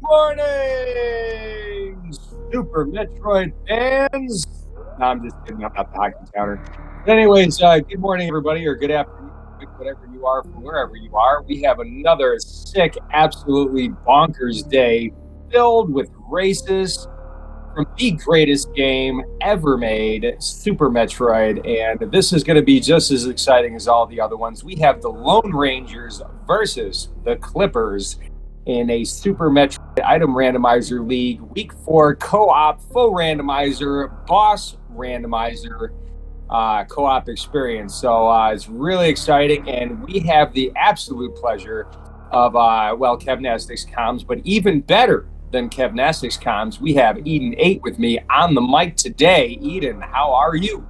morning, Super Metroid fans. No, I'm just kidding. I'm not the hockey counter. But anyways, good morning, everybody, or good afternoon, whatever you are from wherever you are. We have another sick, absolutely bonkers day filled with races from the greatest game ever made, Super Metroid. And this is going to be just as exciting as all the other ones. We have the Lone Rangers versus the Clippers in a Super Metroid Item Randomizer League, Week 4 co-op, full randomizer, boss randomizer co-op experience. So it's really exciting, and we have the absolute pleasure of, Kevnastics Comms, but even better than Kevnastics Comms, we have Eden 8 with me on the mic today. Eden, how are you?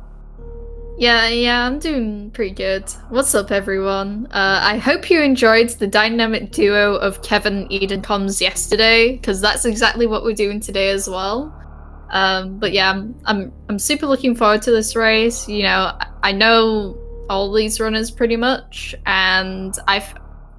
Yeah, I'm doing pretty good. What's up, everyone? I hope you enjoyed the dynamic duo of Kevin and Eden comms yesterday, because that's exactly what we're doing today as well. But yeah, I'm super looking forward to this race. You know, I know all these runners pretty much, and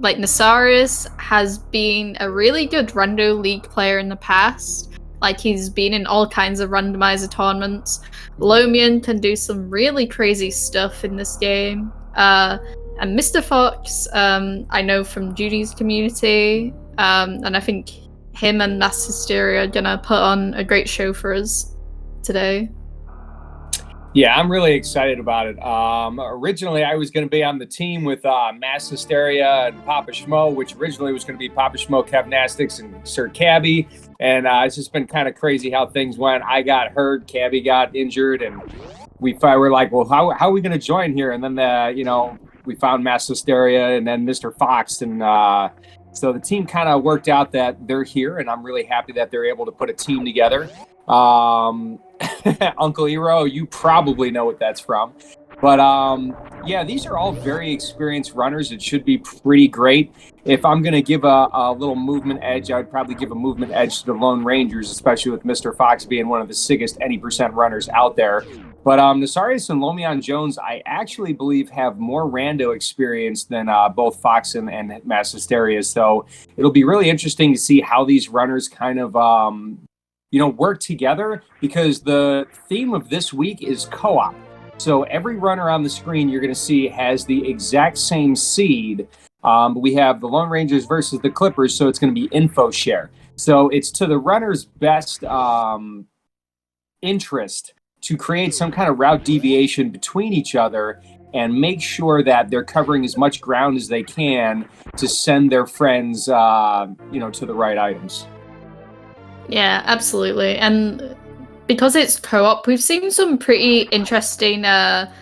Nasarius has been a really good Rando League player in the past. Like, he's been in all kinds of randomizer tournaments. Lomian can do some really crazy stuff in this game. And Mr. Fox, I know from Judy's community, and I think him and Mass Hysteria are gonna put on a great show for us today. Yeah, I'm really excited about it. Originally, I was going to be on the team with Mass Hysteria and Papa Schmo, which originally was going to be Papa Schmo, Kevnastics, and Sir Cabby. And it's just been kind of crazy how things went. I got hurt, Cabby got injured, and we were like, well, how are we going to join here? And then, we found Mass Hysteria and then Mr. Fox. And so the team kind of worked out that they're here, and I'm really happy that they're able to put a team together. Uncle Hero, you probably know what that's from. But yeah, these are all very experienced runners. It should be pretty great. If I'm going to give a little movement edge, I would probably give a movement edge to the Lone Rangers, especially with Mr. Fox being one of the sickest any percent runners out there. But Nasarius and Lomian Jones, I actually believe, have more rando experience than both Fox and Mass Hysteria. So it'll be really interesting to see how these runners kind of work together, because the theme of this week is co-op. So every runner on the screen you're going to see has the exact same seed. We have the Lone Rangers versus the Clippers, so it's going to be info share. So it's to the runner's best interest to create some kind of route deviation between each other and make sure that they're covering as much ground as they can to send their friends, to the right items. Yeah, absolutely. And because it's co-op, we've seen some pretty interesting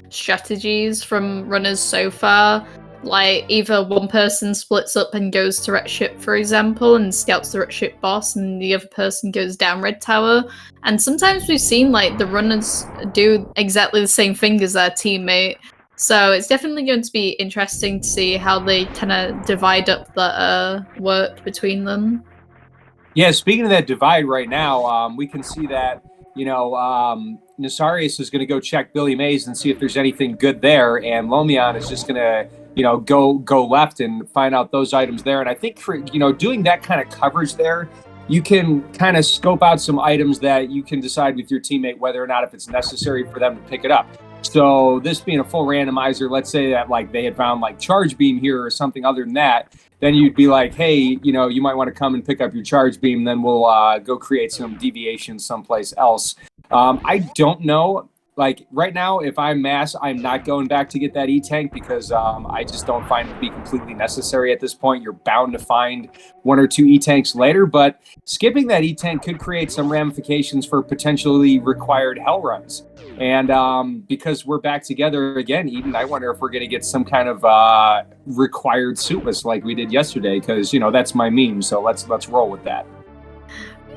strategies from runners so far. Like, either one person splits up and goes to Red Ship, for example, and scouts the Red Ship boss, and the other person goes down Red Tower. And sometimes we've seen, like, the runners do exactly the same thing as their teammate. So it's definitely going to be interesting to see how they kind of divide up the work between them. Yeah, speaking of that divide right now, we can see that, Nasarius is going to go check Billy Mays and see if there's anything good there, and Lomian is just going to, go left and find out those items there. And I think for, doing that kind of coverage there, you can kind of scope out some items that you can decide with your teammate whether or not if it's necessary for them to pick it up. So this being a full randomizer, let's say that like they had found like charge beam here or something other than that, then you'd be like, hey, you might want to come and pick up your charge beam. Then we'll go create some deviations someplace else. I don't know. Like right now, if I'm Mass, I'm not going back to get that E-Tank because I just don't find it to be completely necessary at this point. You're bound to find one or two E-Tanks later, but skipping that E-Tank could create some ramifications for potentially required hell runs. And because we're back together again, Eden, I wonder if we're going to get some kind of required suitless like we did yesterday, because, that's my meme. So let's roll with that.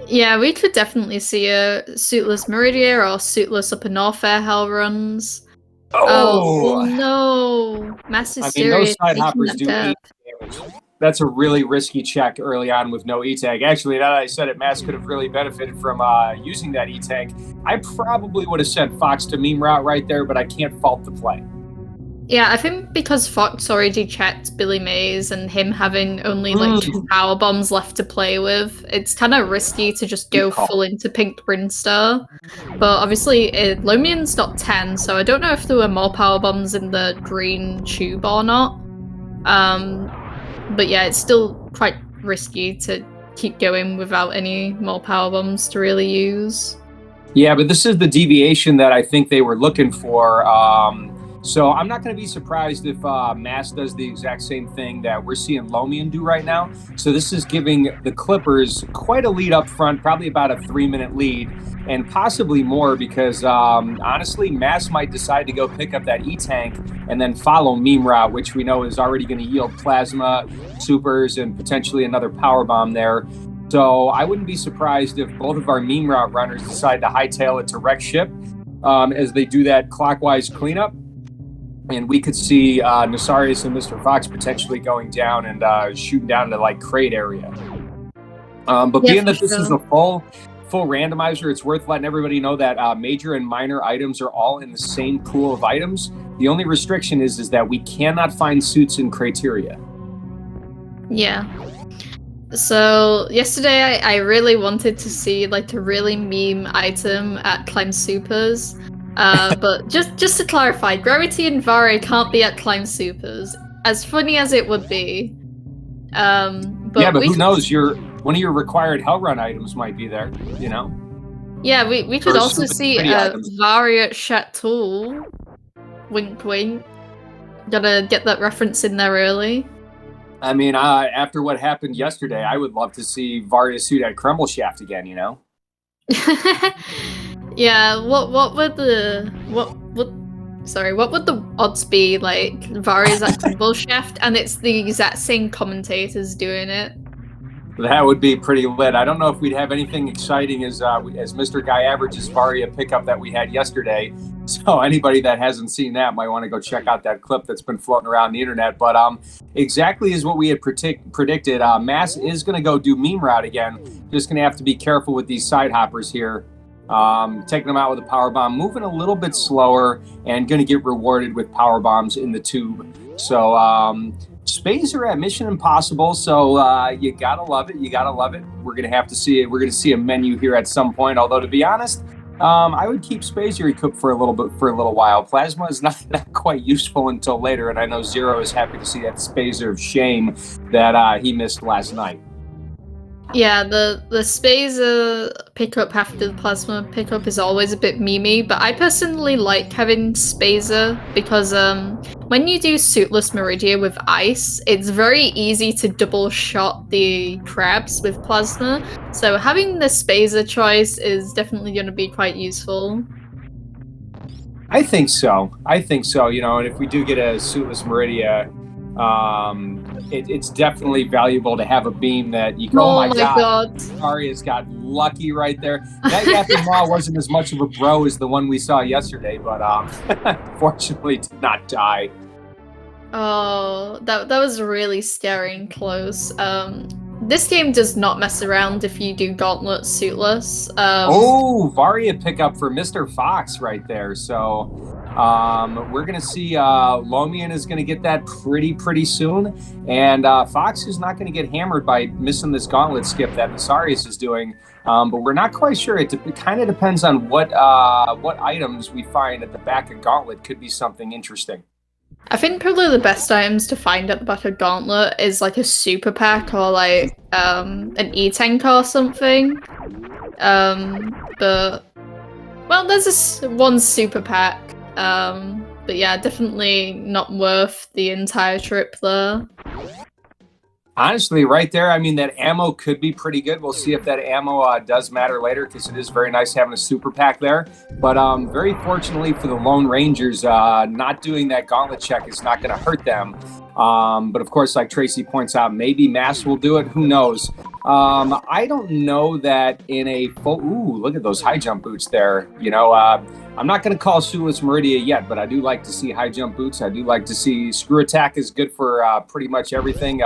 Yeah, we could definitely see a suitless Meridia or suitless Upper Norfair hell runs. Oh no! Mass Hysteria. Those side hoppers do 8 damage. That's a really risky check early on with no E-Tank. Actually, now that I said it, Mass could have really benefited from using that E-Tank. I probably would have sent Fox to meme route right there, but I can't fault the play. Yeah, I think because Fox already checked Billy Mays and him having only like Mm, 2 power bombs left to play with, it's kind of risky to just good go full call. into Pink Brinstar. But obviously, Lomian's got 10, so I don't know if there were more power bombs in the green tube or not. Um, but yeah, it's still quite risky to keep going without any more power bombs to really use. Yeah, but this is the deviation that I think they were looking for. So I'm not going to be surprised if Mass does the exact same thing that we're seeing Lomian do right now. So this is giving the Clippers quite a lead up front, probably about a 3-minute lead, and possibly more because honestly, Mass might decide to go pick up that E-Tank and then follow Meme Route, which we know is already going to yield plasma, supers, and potentially another power bomb there. So I wouldn't be surprised if both of our meme route runners decide to hightail it to wreck ship as they do that clockwise cleanup. And we could see Nasarius and Mr. Fox potentially going down and shooting down to like crate area. But Yeah, being for that this is sure. a full randomizer, it's worth letting everybody know that major and minor items are all in the same pool of items. The only restriction is that we cannot find suits in criteria. Yeah. So yesterday I really wanted to see like a really meme item at Climb Supers. But just to clarify, Gravity and Vari can't be at Climb Supers. As funny as it would be. Yeah, But but we who could, knows? One of your required Hell Run items might be there, you know? yeah, we could Or also super see pretty items. Vari at Chateau. Wink wink. Gotta get that reference in there early. I mean, after what happened yesterday, I would love to see Varia's suit at Crumble Shaft again, you know? Yeah, what would the what would the odds be like Vari's at Crumble Shaft and it's the exact same commentators doing it? That would be pretty lit. I don't know if we'd have anything exciting as Mr. Guy Average's Varia pickup that we had yesterday. So anybody that hasn't seen that might want to go check out that clip that's been floating around the internet. But exactly as what we had predicted, Mass is going to go do meme route again. Just going to have to be careful with these side hoppers here. Taking them out with a power bomb, moving a little bit slower, and going to get rewarded with power bombs in the tube. So Space are at Mission Impossible, so you gotta love it. You gotta love it. We're gonna have to see it. We're gonna see a menu here at some point. Although to be honest, I would keep Spazier equipped for a little while. Plasma is not quite useful until later, and I know Zero is happy to see that Spazier of shame that he missed last night. Yeah, the Spazer pickup after the Plasma pickup is always a bit memey, but I personally like having Spazer because when you do Suitless Meridia with ice, it's very easy to double shot the crabs with Plasma. So having the Spazer choice is definitely going to be quite useful. I think so. You know, and if we do get a Suitless Meridia, it's definitely valuable to have a beam that you go, Oh my god. Aria's got lucky right there. That Yappy Maw wasn't as much of a bro as the one we saw yesterday, but fortunately did not die. Oh, that was really scary and close. This game does not mess around if you do Gauntlet Suitless. Oh, Varia pickup for Mr. Fox right there. So we're going to see Lomian is going to get that pretty soon. And Fox is not going to get hammered by missing this gauntlet skip that Nasarius is doing. But we're not quite sure. It kind of depends on what items we find at the back of Gauntlet could be something interesting. I think probably the best items to find at the back of Gauntlet is like a super pack or like an E-Tank or something. But well, there's this one super pack. But yeah, definitely not worth the entire trip there. Honestly, right there, I mean, that ammo could be pretty good. We'll see if that ammo does matter later because it is very nice having a super pack there. But very fortunately for the Lone Rangers, not doing that gauntlet check is not going to hurt them. But of course, like Tracy points out, maybe Mass will do it. Who knows? I don't know that in a full... Ooh, look at those high jump boots there. You know, I'm not going to call Suitless Meridia yet, but I do like to see high jump boots. I do like to see Screw Attack is good for pretty much everything.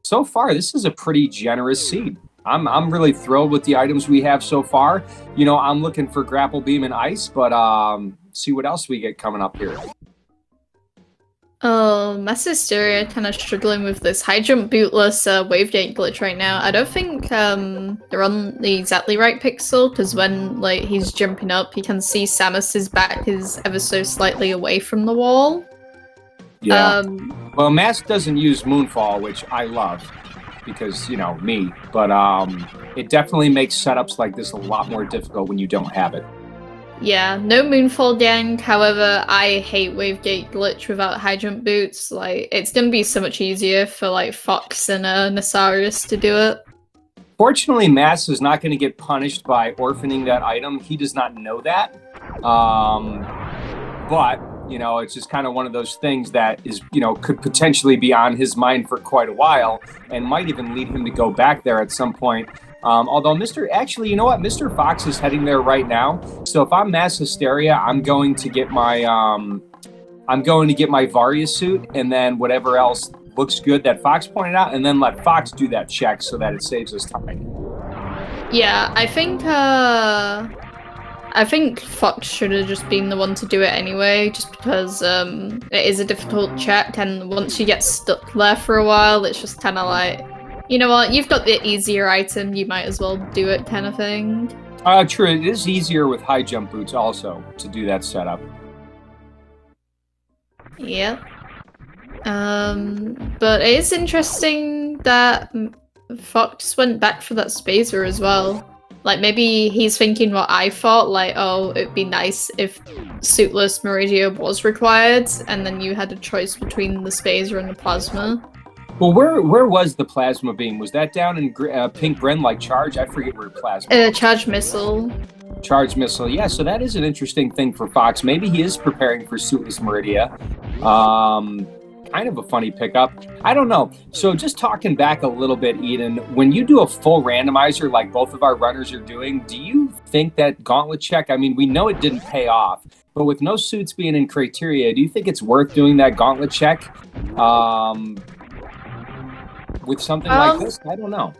So far, this is a pretty generous seed. I'm really thrilled with the items we have so far. You know, I'm looking for Grapple Beam and Ice, but see what else we get coming up here. Oh, Mass Hysteria kind of struggling with this high jump bootless wavegate glitch right now. I don't think they're on the exactly right pixel, because when like he's jumping up, you can see Samus's back is ever so slightly away from the wall. Yeah. Well, Mask doesn't use Moonfall, which I love because, you know, me. But it definitely makes setups like this a lot more difficult when you don't have it. Yeah, no Moonfall gang. However, I hate Wavegate glitch without high jump boots. Like, it's gonna be so much easier for like Fox and Nasarius to do it. Fortunately, Mass is not going to get punished by orphaning that item. He does not know that. But, you know, it's just kind of one of those things that is, you know, could potentially be on his mind for quite a while and might even lead him to go back there at some point. Although actually, you know what? Mr. Fox is heading there right now. So if I'm Mass Hysteria, I'm going to get my Varia suit, and then whatever else looks good that Fox pointed out, and then let Fox do that check so that it saves us time. Yeah, I think Fox should have just been the one to do it anyway, just because it is a difficult check, and once you get stuck there for a while, it's just kind of like, you know what, you've got the easier item, you might as well do it kind of thing. True, it is easier with high jump boots also to do that setup. Yeah. But it is interesting that Fox went back for that Spacer as well. Like, maybe he's thinking what I thought, like, oh, it'd be nice if suitless Meridia was required, and then you had a choice between the Spacer and the Plasma. Well, where was the Plasma Beam? Was that down in Pink Bren, like Charge? I forget where Plasma. Charge Missile. Charge Missile, yeah, so that is an interesting thing for Fox. Maybe he is preparing for suitless Meridia. Kind of a funny pickup. I don't know. So just talking back a little bit, Eden, when you do a full randomizer like both of our runners are doing, do you think that gauntlet check, I mean, we know it didn't pay off, but with no suits being in criteria, do you think it's worth doing that gauntlet check with something like this? I don't know.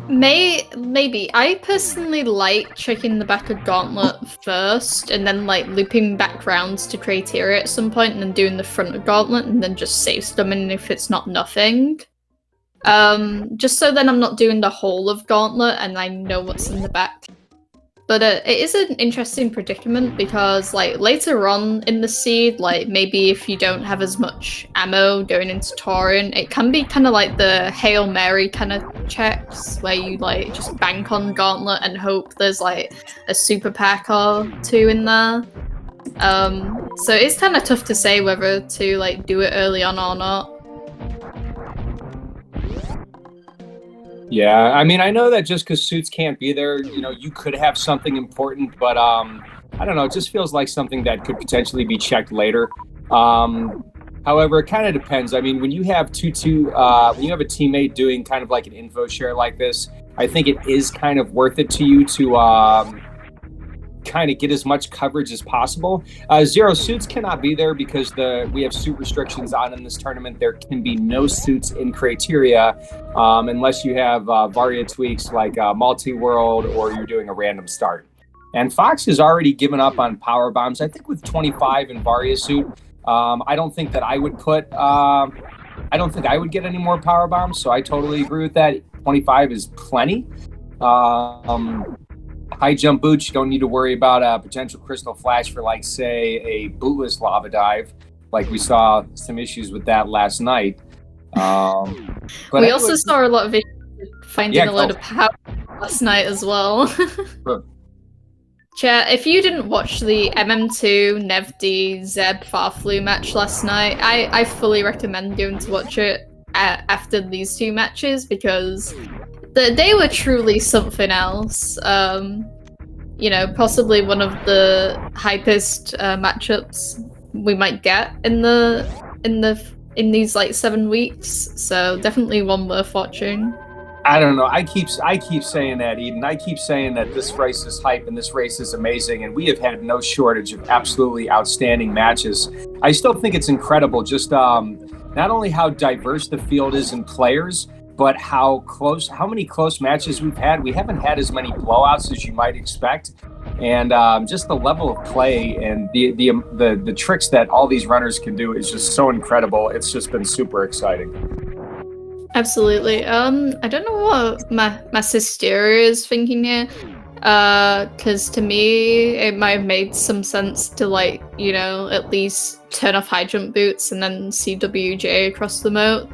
Maybe. I personally like checking the back of Gauntlet first, and then like looping back rounds to criteria at some point, and then doing the front of Gauntlet, and then just save stumming if it's not nothing. Just so then I'm not doing the whole of Gauntlet, and I know what's in the back. But it is an interesting predicament, because like later on in the seed, like maybe if you don't have as much ammo going into Taurian, it can be kind of like the Hail Mary kind of checks, where you like just bank on Gauntlet and hope there's like a super pack or two in there. So it's kind of tough to say whether to like do it early on or not. Yeah, I mean, I know that just because suits can't be there, you know, you could have something important, but I don't know, it just feels like something that could potentially be checked later. However, it kind of depends. I mean, when you have when you have a teammate doing kind of like an info share like this, I think it is kind of worth it to you to kind of get as much coverage as possible. Zero suits cannot be there because we have suit restrictions on in this tournament. There can be no suits in criteria unless you have Varia tweaks like multi-world or you're doing a random start. And Fox has already given up on power bombs. I think with 25 in Varia suit, I don't think that I would get any more power bombs. So I totally agree with that. 25 is plenty. High jump boots, you don't need to worry about a potential crystal flash for, like, say, a bootless lava dive, like we saw some issues with that last night. But we also saw a lot of issues finding a lot of power last night as well. Chat, if you didn't watch the MM2 NevD Zeb Farflu match last night, I fully recommend going to watch it after these two matches, because they were truly something else. You know, possibly one of the hypest matchups we might get in these like 7 weeks. So definitely one worth watching. I don't know. I keep saying that, Eden. I keep saying that this race is hype and this race is amazing, and we have had no shortage of absolutely outstanding matches. I still think it's incredible, just not only how diverse the field is in players, but how many close matches we've had. We haven't had as many blowouts as you might expect. And just the level of play and the tricks that all these runners can do is just so incredible. It's just been super exciting. Absolutely. I don't know what my sister is thinking here. Because to me, it might have made some sense to, like, you know, at least turn off high jump boots and then CWJ across the moat.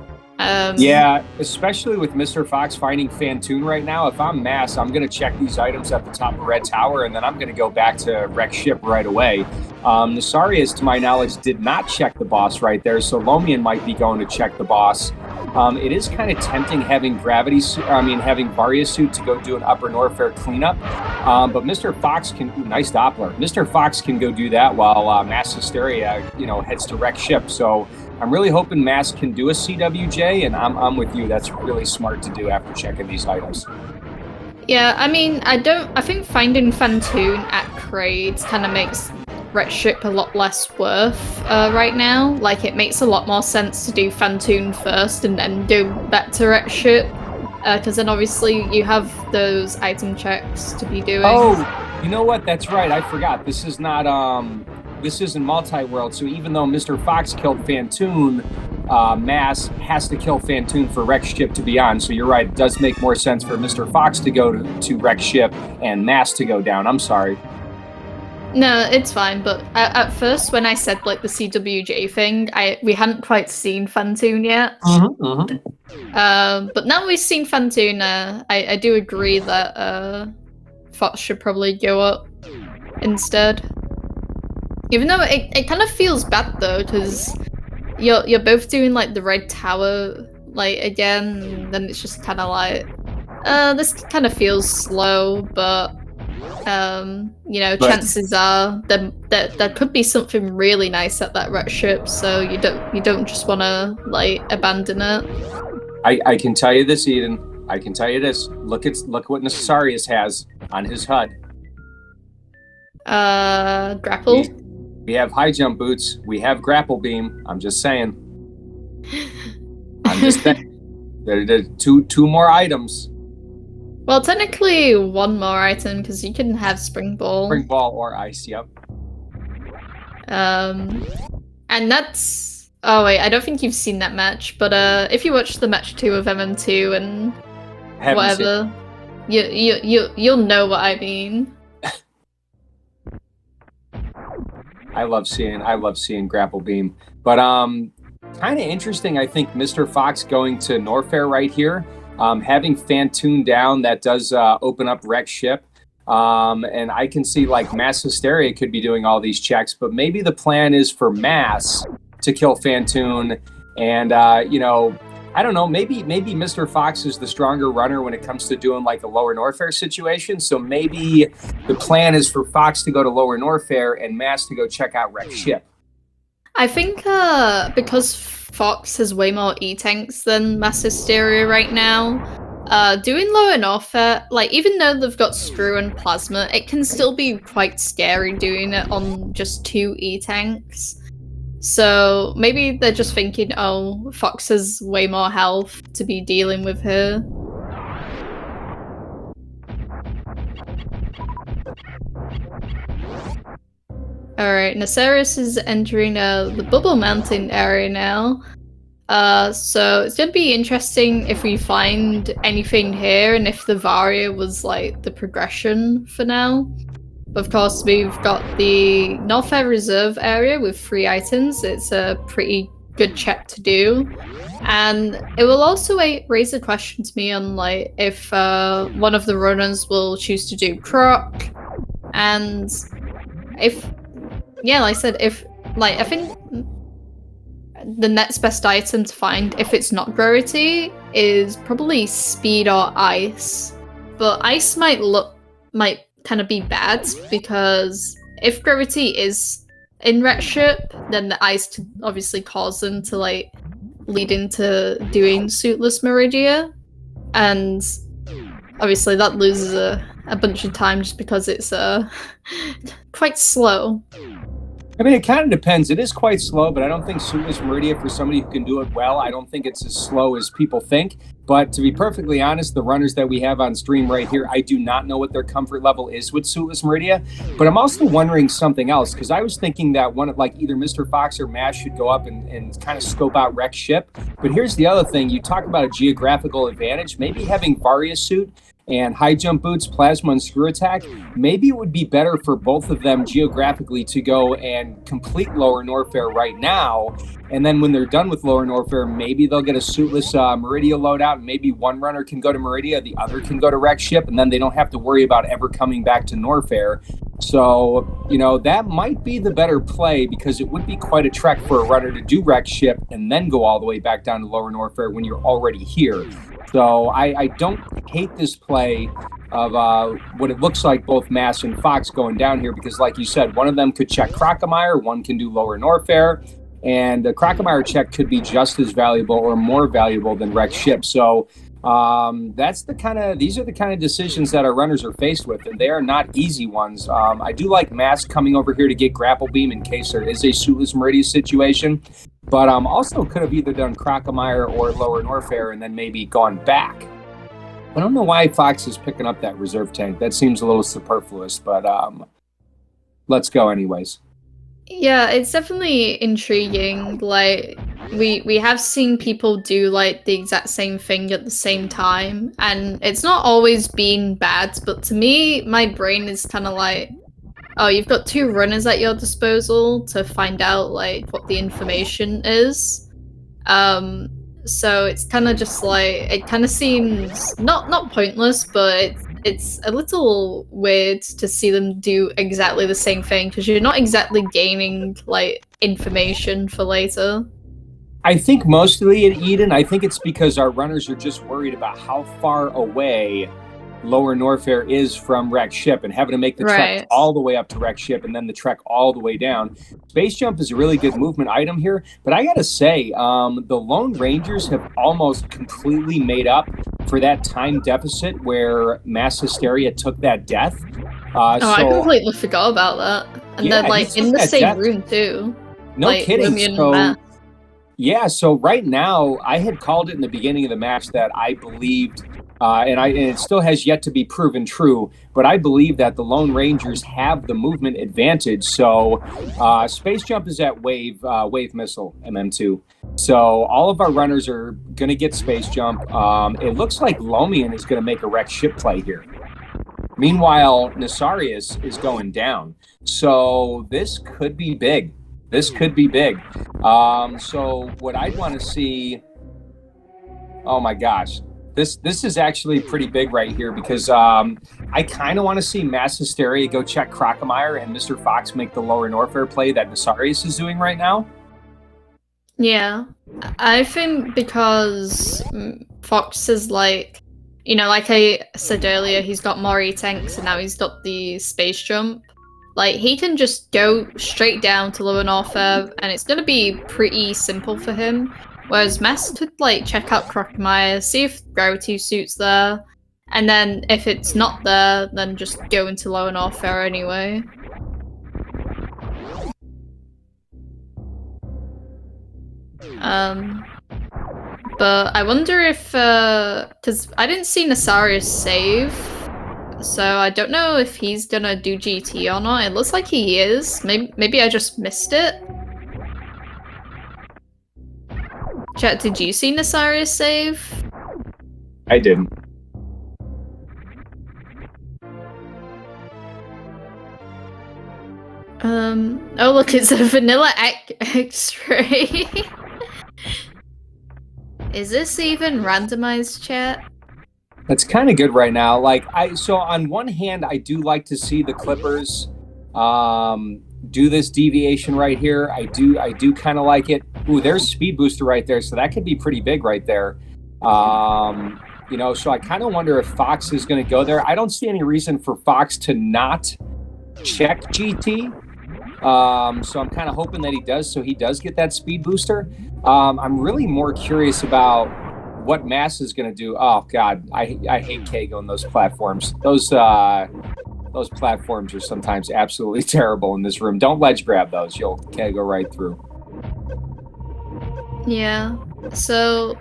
Yeah, especially with Mr. Fox finding Fantoon right now. If I'm Mass, I'm going to check these items at the top of Red Tower, and then I'm going to go back to Wreck Ship right away. Nasarius, to my knowledge, did not check the boss right there, so Lomian might be going to check the boss. It is kind of tempting having having Varia suit to go do an Upper Norfair cleanup, but Mr. Fox can, nice Doppler. Mr. Fox can go do that while Mass Hysteria, heads to Wreck Ship. So I'm really hoping Mass can do a CWJ, and I'm with you. That's really smart to do after checking these items. Yeah, I mean, I think finding Fantoon at Craids kind of makes Wreck Ship a lot less worth right now. Like, it makes a lot more sense to do Fantoon first and then go back to Wreck Ship. Because then obviously you have those item checks to be doing. Oh, you know what? That's right. I forgot. This is not, this isn't multi-world. So even though Mr. Fox killed Fantoon, Mass has to kill Fantoon for Wreck Ship to be on. So you're right. It does make more sense for Mr. Fox to go to Wreck Ship and Mass to go down. I'm sorry. No, it's fine, but at first when I said, like, the CWJ thing, we hadn't quite seen Fantoon yet. But now we've seen Fantoon, I do agree that Fox should probably go up instead. Even though it kind of feels bad, though, because you're both doing, like, the Red Tower, like, again, and then it's just kind of like, this kind of feels slow, but chances are there could be something really nice at that Wreck Ship, so you don't just want to, like, abandon it. I can tell you this, Eden. I can tell you this. Look what Nasarius has on his HUD. Grapple. We have high jump boots. We have grapple beam. I'm just saying. There two more items. Well, technically one more item, because you can have Spring Ball. Spring Ball or Ice, yep. And that's... Oh wait, I don't think you've seen that match, but if you watch the match 2 of MM2 and whatever, you'll know what I mean. I love seeing grapple beam, but kind of interesting. I think Mr. Fox going to Norfair right here. Having Fantoon down, that does open up Wreck Ship. And I can see, like, Mass Hysteria could be doing all these checks, but maybe the plan is for Mass to kill Fantoon. And, I don't know, maybe Mr. Fox is the stronger runner when it comes to doing, like, a Lower Norfair situation. So maybe the plan is for Fox to go to Lower Norfair and Mass to go check out Wreck Ship. I think because Fox has way more E-tanks than Mass Hysteria right now, doing Lower Norfair, like, even though they've got Screw and Plasma, it can still be quite scary doing it on just 2 E-tanks. So maybe they're just thinking, oh, Fox has way more health to be dealing with her. Alright, Nasarius is entering the Bubble Mountain area now. So it's gonna be interesting if we find anything here and if the Varia was, like, the progression for now. Of course, we've got the Norfair Reserve area with 3 items. It's a pretty good check to do. And it will also raise a question to me on, like, if one of the runners will choose to do Croc. And if... Yeah, like I said, I think the next best item to find, if it's not Rarity, is probably Speed or Ice. But Ice might kind of be bad, because if Gravity is in Wreck Ship, then the Ice could obviously cause them to, like, lead into doing Suitless Meridia. And obviously that loses a bunch of time just because it's quite slow. I mean, it kind of depends. It is quite slow, but I don't think Suitless Meridia, for somebody who can do it well, I don't think it's as slow as people think. But to be perfectly honest, the runners that we have on stream right here, I do not know what their comfort level is with Suitless Meridia. But I'm also wondering something else, because I was thinking that one of like either Mr. Fox or Mash should go up and kind of scope out Rex Ship. But here's the other thing. You talk about a geographical advantage. Maybe having Varia Suit and high jump boots, plasma, and screw attack, maybe it would be better for both of them geographically to go and complete Lower Norfair right now. And then when they're done with Lower Norfair, maybe they'll get a suitless Meridia loadout. Maybe one runner can go to Meridia, the other can go to Rex Ship, and then they don't have to worry about ever coming back to Norfair. So, you know, that might be the better play, because it would be quite a trek for a runner to do Rex Ship and then go all the way back down to Lower Norfair when you're already here. So I don't hate this play of what it looks like both Mass and Fox going down here, because like you said, one of them could check Crocomire, one can do Lower Norfair, and the Crocomire check could be just as valuable or more valuable than Rex Ship. So these are the kind of decisions that our runners are faced with, and they are not easy ones. I do like Mass coming over here to get Grapple Beam in case there is a Suitless Meridia situation, but also could have either done Crocomire or Lower Norfair and then maybe gone back. I don't know why Fox is picking up that reserve tank. That seems a little superfluous, but let's go anyways. Yeah, it's definitely intriguing. Like, we have seen people do like the exact same thing at the same time, and it's not always been bad, but to me, my brain is kind of like, oh, you've got two runners at your disposal to find out like what the information is. So it's kind of just like, it kind of seems not pointless, but it's a little weird to see them do exactly the same thing, because you're not exactly gaining like information for later. I think mostly at Eden, I think it's because our runners are just worried about how far away Lower Norfair is from Rex Ship and having to make the trek all the way up to Rex Ship and then the trek all the way down. Space Jump is a really good movement item here, but I gotta say, the Lone Rangers have almost completely made up for that time deficit where Mass Hysteria took that death. I completely forgot about that. And then like in the same room too. No like, kidding. So right now, I had called it in the beginning of the match that I believed, and it still has yet to be proven true, but I believe that the Lone Rangers have the movement advantage. So Space Jump is at Wave Missile, MM2. So all of our runners are going to get Space Jump. It looks like Lomian is going to make a Rex Ship play here. Meanwhile, Nasarius is going down. So this could be big. So what I'd want to see, oh my gosh, this is actually pretty big right here, because I kind of want to see Mass Hysteria go check Crocomire and Mr. Fox make the Lower Norfair play that Nasarius is doing right now. Yeah, I think because Fox is like, you know, like I said earlier, he's got more E-tanks and now he's got the Space Jump. Like, he can just go straight down to Lower Norfair, and it's gonna be pretty simple for him. Whereas Mass could, like, check out Crocomire, see if Gravity Suit's there, and then if it's not there, then just go into Lower Norfair anyway. But I wonder if, because I didn't see Nasarius save, so I don't know if he's gonna do GT or not. It looks like he is. Maybe I just missed it. Chat, did you see Nasarius save? I didn't. Oh look, it's a vanilla X-ray. Is this even randomized, chat? That's kind of good right now. So on one hand, I do like to see the Clippers do this deviation right here. I do kind of like it. Ooh, there's Speed Booster right there, so that could be pretty big right there. You know, so I kind of wonder if Fox is going to go there. I don't see any reason for Fox to not check GT. So I'm kind of hoping that he does, so he does get that Speed Booster. I'm really more curious about what Mass is going to do. Oh God, I hate Kago on those platforms. Those those platforms are sometimes absolutely terrible in this room. Don't ledge grab those. You'll go right through. Yeah. So,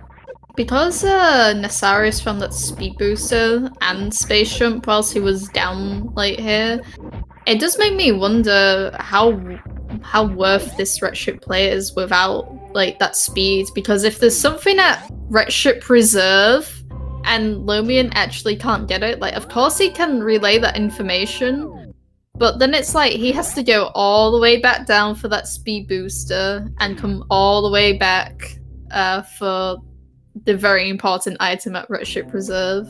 because Nasarius found that speed booster and space jump whilst he was down like here, it does make me wonder how worth this Redshift play is without like that speed. Because if there's something at Redshift Reserve and Lomian actually can't get it, like of course he can relay that information, but then it's like he has to go all the way back down for that speed booster and come all the way back for the very important item at Redshift Reserve.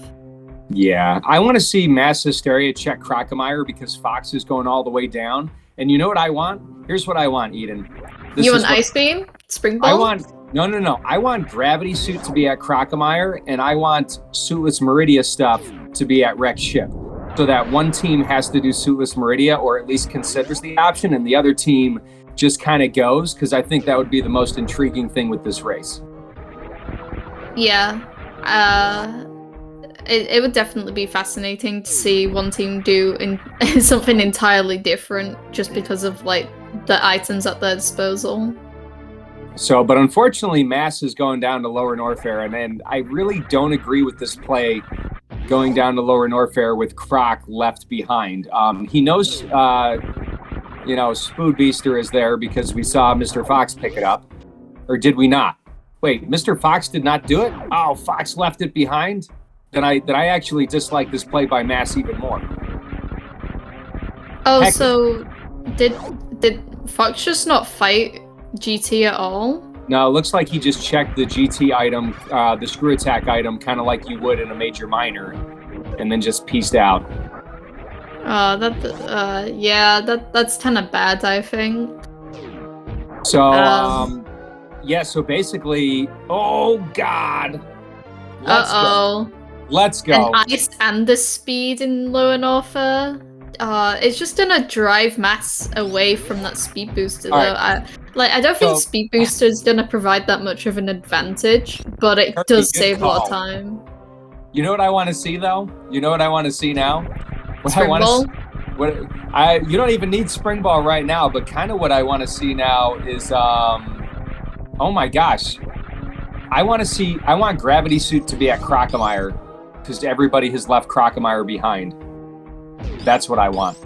Yeah, I want to see Mass Hysteria check Crocomire because Fox is going all the way down. And you know what I want? Here's what I want, Eden. You want Ice Beam? Spring Ball? I want no. I want Gravity Suit to be at Crocomire, and I want Suitless Meridia stuff to be at Wrecked Ship. So that one team has to do Suitless Meridia, or at least considers the option, and the other team just kind of goes, because I think that would be the most intriguing thing with this race. Yeah. It would definitely be fascinating to see one team do something entirely different just because of like the items at their disposal. So, but unfortunately, Mass is going down to Lower Norfair, and I really don't agree with this play going down to Lower Norfair with Croc left behind. He knows, Spood Beaster is there because we saw Mr. Fox pick it up, or did we not? Wait, Mr. Fox did not do it? Oh, Fox left it behind? Then I actually dislike this play by Mass even more. Oh, heck. So did Fox just not fight GT at all? No, it looks like he just checked the GT item, the screw attack item, kind of like you would in a major minor, and then just pieced out. That's kind of bad, I think. So, so basically, oh God. Let's go. And ice and the speed in Lower Norfair. It's just gonna drive Mass away from that speed booster, though. Right. I don't think speed booster is gonna provide that much of an advantage, but it does save a lot of time. You know what I want to see, though? You know what I want to see now? Spring Ball? You don't even need Spring Ball right now, but kind of what I want to see now is, oh my gosh. I want Gravity Suit to be at Crocomire, because everybody has left Crocomire behind. That's what I want.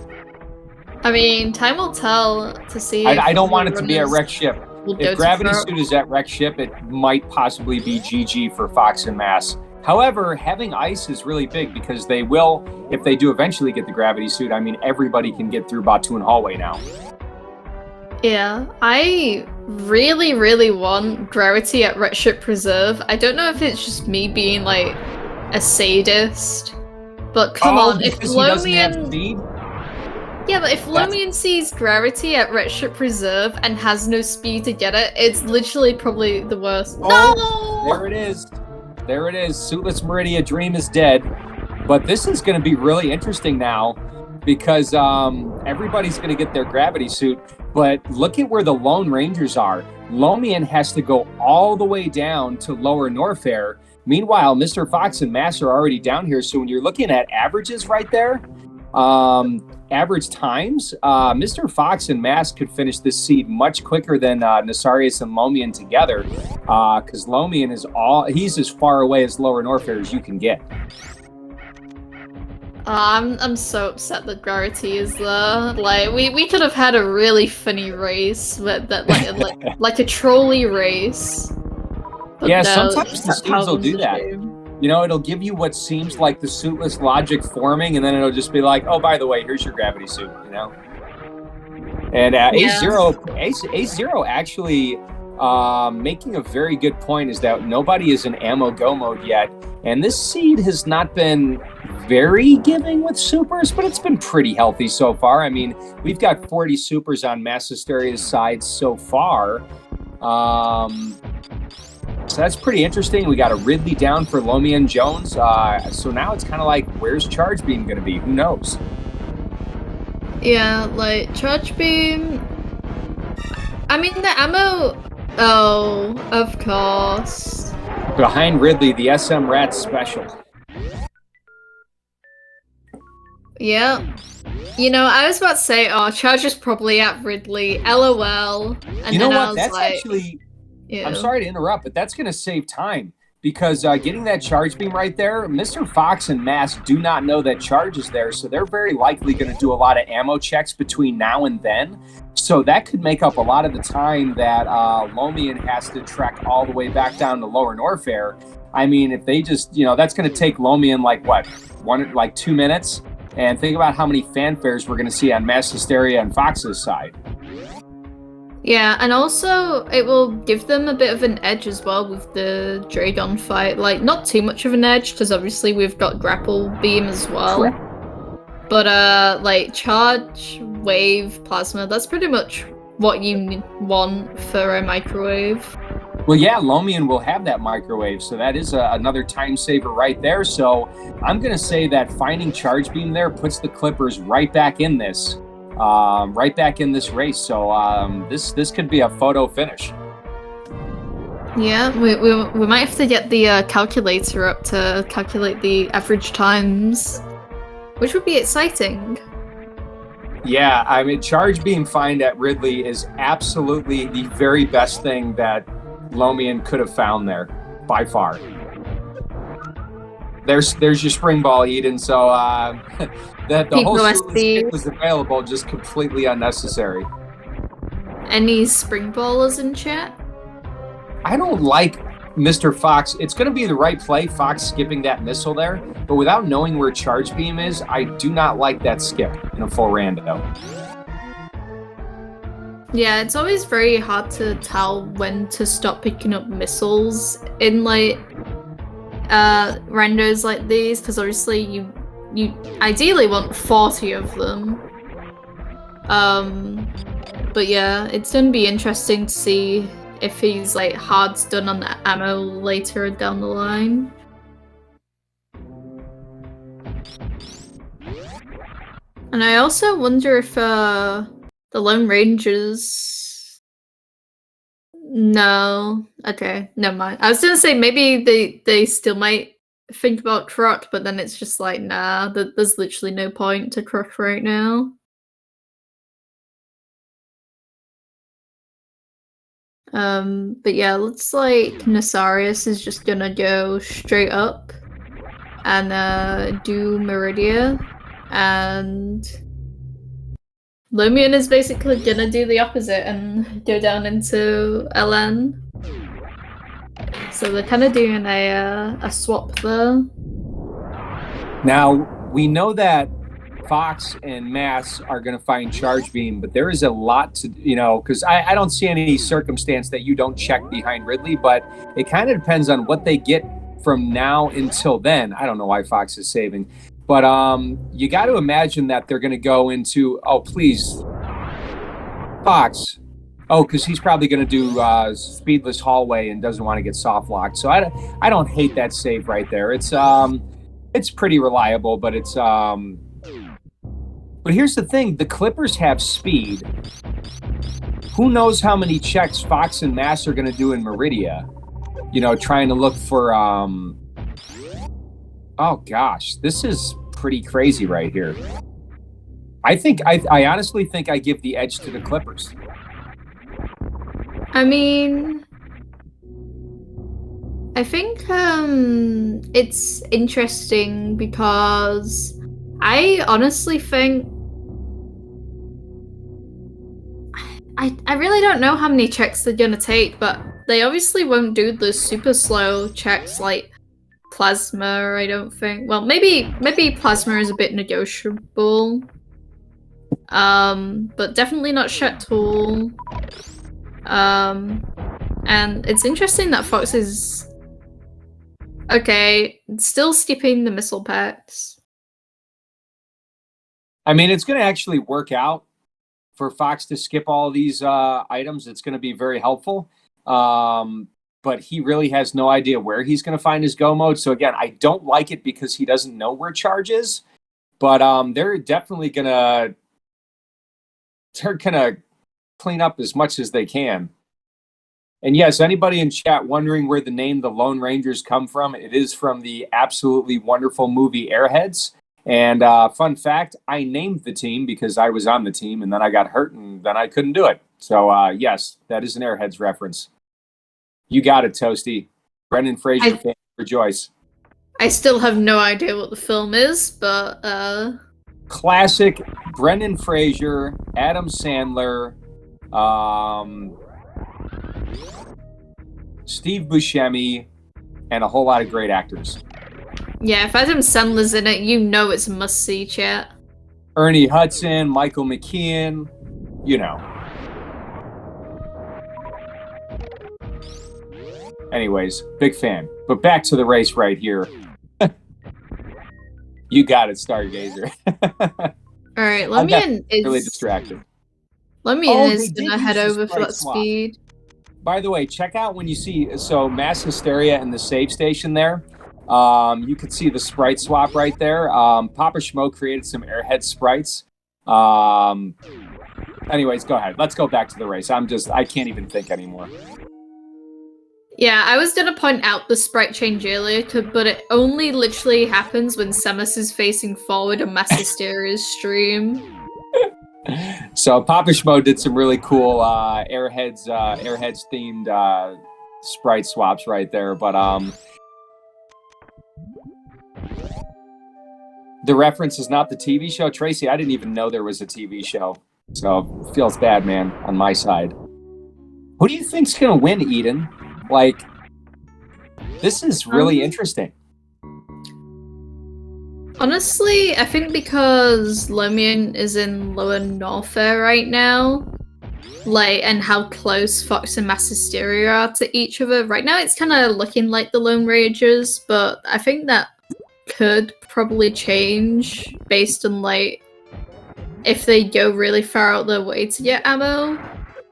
I mean, time will tell to see. I don't want it to be at Wrecked Ship. If Gravity Suit is at Wrecked Ship, it might possibly be GG for Fox and Mass. However, having Ice is really big because they will, if they do eventually get the Gravity Suit, I mean, everybody can get through Batoon Hallway now. Yeah, I really, really want Gravity at Redshift Preserve. I don't know if it's just me being like a sadist, but come on, if Lomian... Yeah, but if Lomian sees Gravity at Redshift Preserve and has no speed to get it, it's literally probably the worst. Oh, no! There it is. There it is. Suitless Meridia Dream is dead. But this is going to be really interesting now because everybody's going to get their Gravity Suit. But look at where the Lone Rangers are. Lomian has to go all the way down to Lower Norfair. Meanwhile, Mr. Fox and Mass are already down here. So when you're looking at averages right there, average times, Mr. Fox and Mass could finish this seed much quicker than Nasarius and Lomian together, because Lomian he's as far away as Lower Norfair as you can get. I'm so upset that Gravity is there. Like we could have had a really funny race, but that like a trolley race. But yeah, no, sometimes the seeds will do that. You know, it'll give you what seems like the suitless logic forming, and then it'll just be like, oh, by the way, here's your Gravity Suit, you know? And A0 actually making a very good point is that nobody is in ammo go mode yet, and this seed has not been very giving with supers, but it's been pretty healthy so far. I mean, we've got 40 supers on Mass Hysteria's side so far. So that's pretty interesting. We got a Ridley down for Lomian Jones. So now it's kind of like, where's Charge Beam going to be? Who knows? Yeah, like, Charge Beam... I mean, the ammo... Oh, of course. Behind Ridley, the SM Rat Special. Yeah. You know, I was about to say, oh, Charge is probably at Ridley, LOL. And You know then I what? was That's like, actually, I'm ew. sorry to interrupt, but that's going to save time because getting that charge beam right there, Mr. Fox and Mass do not know that charge is there. So they're very likely going to do a lot of ammo checks between now and then. So that could make up a lot of the time that Lomian has to trek all the way back down to Lower Norfair. I mean, if they just, that's going to take Lomian like what, 2 minutes? And think about how many fanfares we're going to see on Mass Hysteria and Fox's side. Yeah, and also it will give them a bit of an edge as well with the Dragon fight. Like, not too much of an edge, because obviously we've got Grapple Beam as well. Correct. But, like, Charge, Wave, Plasma, that's pretty much what you want for a Microwave. Well, yeah, Lomian will have that Microwave, so that is another time saver right there. So I'm going to say that finding Charge Beam there puts the Clippers right back in this. Race. So this could be a photo finish. Yeah, we might have to get the calculator up to calculate the average times, which would be exciting. Yeah, I mean, Charge Beam find at Ridley is absolutely the very best thing that Lomian could have found there, by far. There's your spring ball, Eden. So that the whole skip was available, just completely unnecessary. Any spring ballers in chat? I don't like Mr. Fox. It's going to be the right play, Fox skipping that missile there, but without knowing where Charge Beam is, I do not like that skip in a full rando. Yeah, it's always very hard to tell when to stop picking up missiles in like randos like these, because obviously you ideally want 40 of them. But yeah, it's gonna be interesting to see if he's like hard done on the ammo later down the line. And I also wonder if the Lone Rangers... No. Okay, never mind. I was gonna say maybe they still might think about Trot, but then it's just like, nah, there's literally no point to Trot right now. But yeah, looks like Nasarius is just gonna go straight up and do Meridia, and Lumion is basically gonna do the opposite and go down into LN. So they're kind of doing a swap there. Now, we know that Fox and Mass are going to find Charge Beam, but there is a lot to, because I don't see any circumstance that you don't check behind Ridley, but it kind of depends on what they get from now until then. I don't know why Fox is saving, but you got to imagine that they're going to go into, oh, please, Fox. Oh, because he's probably going to do Speedless Hallway and doesn't want to get soft locked. So I don't hate that save right there. It's pretty reliable, but it's But here's the thing: the Clippers have speed. Who knows how many checks Fox and Mass are going to do in Meridia? Trying to look for. Oh gosh, this is pretty crazy right here. I honestly think I give the edge to the Clippers. I mean, I think it's interesting because I honestly think I really don't know how many checks they're gonna take, but they obviously won't do the super slow checks like Plasma, I don't think. Well, maybe Plasma is a bit negotiable. But definitely not Shut Tool. And it's interesting that Fox is still skipping the missile packs. I mean, it's going to actually work out for Fox to skip all of these items. It's going to be very helpful. But he really has no idea where he's going to find his go mode. So again, I don't like it because he doesn't know where Charge is. But they're definitely going to clean up as much as they can. And yes, anybody in chat wondering where the name the Lone Rangers come from, it is from the absolutely wonderful movie Airheads. And fun fact, I named the team because I was on the team, and then I got hurt, and then I couldn't do it. So yes, that is an Airheads reference. You got it, Toasty. Brendan Fraser fan, rejoice. I still have no idea what the film is, but classic Brendan Fraser, Adam Sandler, Steve Buscemi, and a whole lot of great actors. Yeah, if Adam Sandler's in it, you know it's a must-see, chat. Ernie Hudson, Michael McKean, you know. Anyways, big fan. But back to the race right here. You got it, Stargazer. All right, Lumion is really distracted. Lumion is gonna head over for that speed. By the way, check out when you see Mass Hysteria and the save station there. You could see the sprite swap right there. Papa Schmo created some Airhead sprites. Anyways, go ahead. Let's go back to the race. I can't even think anymore. Yeah, I was gonna point out the sprite change earlier, but it only literally happens when Samus is facing forward on Mass Hysteria's stream. So Papa Schmo did some really cool Airheads themed sprite swaps right there, but the reference is not the TV show. Tracy, I didn't even know there was a TV show, so feels bad, man, on my side. Who do you think's gonna win, Eden? Like, this is really interesting. Honestly, I think because Lumion is in Lower Norfair right now, and how close Fox and Mass Hysteria are to each other, right now it's kind of looking like the Lone Rangers, but I think that could probably change based on, if they go really far out their way to get ammo.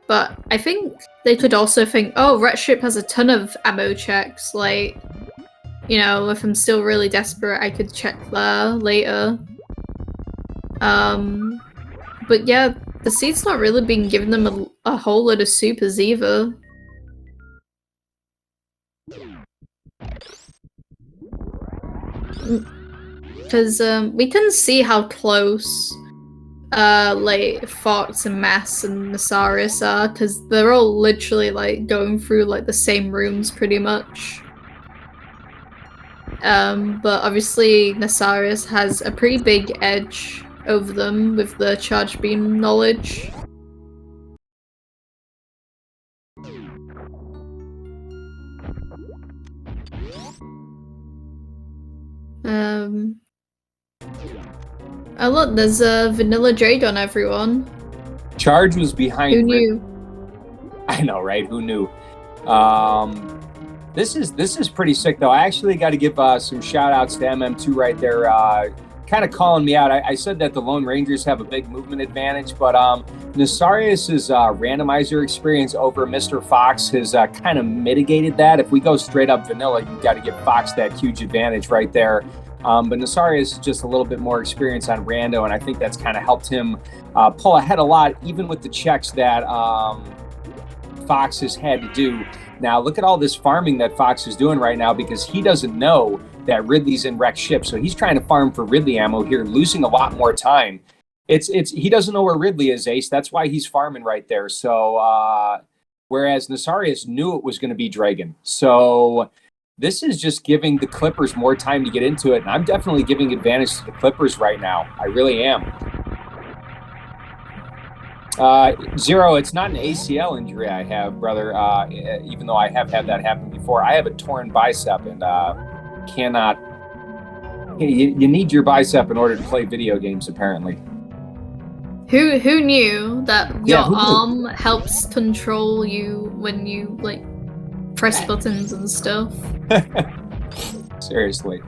But I think they could also think, oh, Red Ship has a ton of ammo checks. If I'm still really desperate, I could check there later. But yeah, the seat's not really been giving them a whole lot of supers either. Because we can see how close Fox and Mass and Nasarius are, because they're all literally going through the same rooms pretty much. But obviously Nasarius has a pretty big edge over them with the charge beam knowledge. Oh look, there's a Vanilla Dragon, everyone. Charge was behind. Who knew? I know, right? Who knew? This is pretty sick, though. I actually got to give some shout outs to MM2 right there, kind of calling me out. I said that the Lone Rangers have a big movement advantage, but Nasarius's randomizer experience over Mr. Fox has kind of mitigated that. If we go straight up vanilla, you've got to give Fox that huge advantage right there. But Nasarius is just a little bit more experience on rando, and I think that's kind of helped him pull ahead a lot, even with the checks that Fox has had to do. Now, look at all this farming that Fox is doing right now, because he doesn't know that Ridley's in wrecked ship. So he's trying to farm for Ridley ammo here, losing a lot more time. He doesn't know where Ridley is, Ace. That's why he's farming right there. So whereas Nasarius knew it was going to be Dragon. So this is just giving the Clippers more time to get into it. And I'm definitely giving advantage to the Clippers right now. I really am. Zero, it's not an ACL injury I have, brother, even though I have had that happen before. I have a torn bicep and cannot... You need your bicep in order to play video games, apparently. Who knew that your arm helps control you when you, press buttons and stuff? Seriously.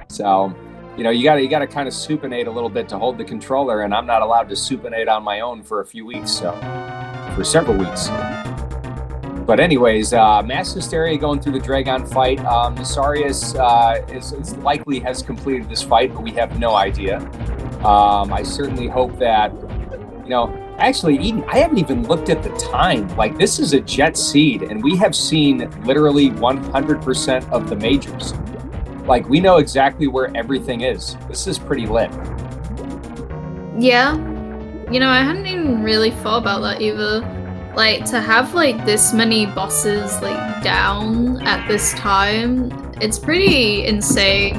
So... you gotta kind of supinate a little bit to hold the controller, and I'm not allowed to supinate on my own for a few weeks, for several weeks. But anyways, Mass Hysteria going through the Dragon fight. Nasarius is likely has completed this fight, but we have no idea. I certainly hope that, actually, Eden, I haven't even looked at the time. This is a jet seed, and we have seen literally 100% of the majors. Like, we know exactly where everything is. This is pretty lit. Yeah. You know, I hadn't even really thought about that either. Like, to have, like, this many bosses, like, down at this time, it's pretty insane.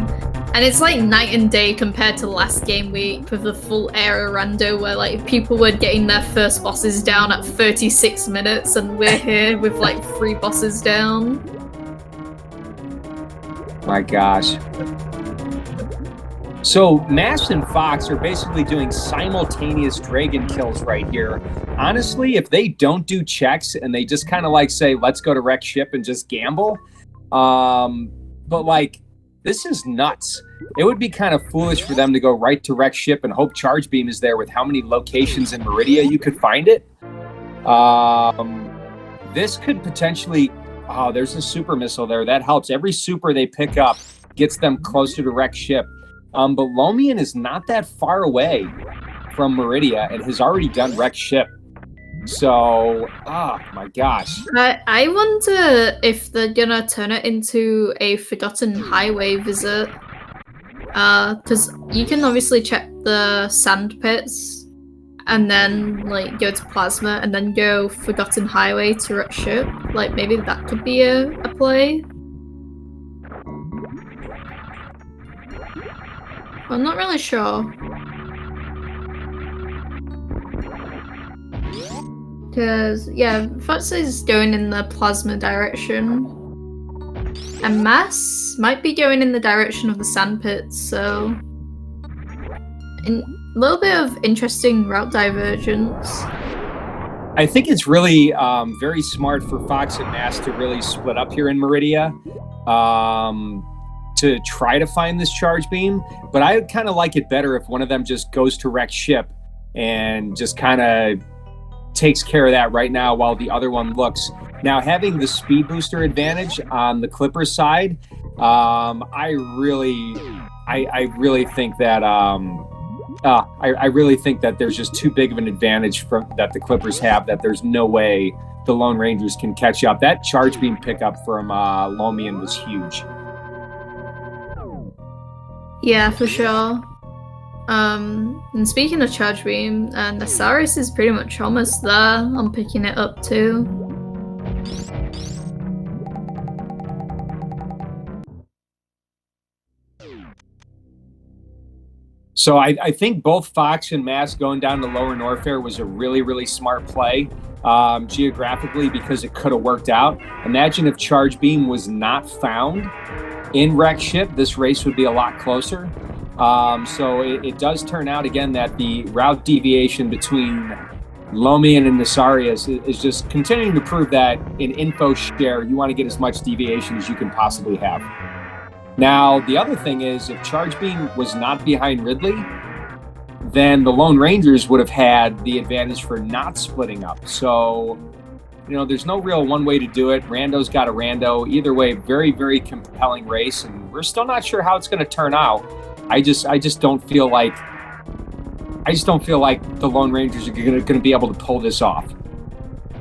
And it's, like, night and day compared to last game week with the full era rando where, like, people were getting their first bosses down at 36 minutes and we're here with, like, 3 bosses down. My gosh. So Mass and Fox are basically doing simultaneous dragon kills right here. Honestly, if they don't do checks and they just kind of like say, let's go to wreck ship and just gamble. But like, this is nuts. It would be kind of foolish for them to go right to wreck ship and hope charge beam is there with how many locations in Meridia you could find it. This could potentially, oh, there's a super missile there. That helps. Every super they pick up gets them closer to wreck ship. But Lomian is not that far away from Meridia and has already done wreck ship. So, my gosh. I wonder if they're gonna turn it into a Forgotten Highway visit. Because you can obviously check the sand pits and then like go to Plasma and then go Forgotten Highway to wreck ship. Like maybe that could be a play. I'm not really sure. Because, yeah, Fox is going in the Plasma direction. And Mass might be going in the direction of the sandpits, so... a little bit of interesting route divergence. I think it's really very smart for Fox and Mass to really split up here in Meridia. To try to find this charge beam, but I would kind of like it better if one of them just goes to wreck ship and just kind of takes care of that right now while the other one looks. Now, having the speed booster advantage on the Clippers side, I really think that I really think that there's just too big of an advantage that the Clippers have, that there's no way the Lone Rangers can catch up. That charge beam pickup from Lomian was huge. Yeah, for sure. And speaking of charge beam, Nasaris is pretty much almost there. I'm picking it up too. So I think both Fox and Mass going down to Lower Norfair was a really, really smart play geographically because it could have worked out. Imagine if charge beam was not found in wreck ship, this race would be a lot closer. So it does turn out again that the route deviation between Lomian and Nasarius is just continuing to prove that in info share, you want to get as much deviation as you can possibly have. Now, the other thing is if charge beam was not behind Ridley, then the Lone Rangers would have had the advantage for not splitting up. So, you know, there's no real one way to do it. Rando's got a rando. Either way, very, very compelling race, and we're still not sure how it's going to turn out. I just don't feel like the Lone Rangers are going to be able to pull this off.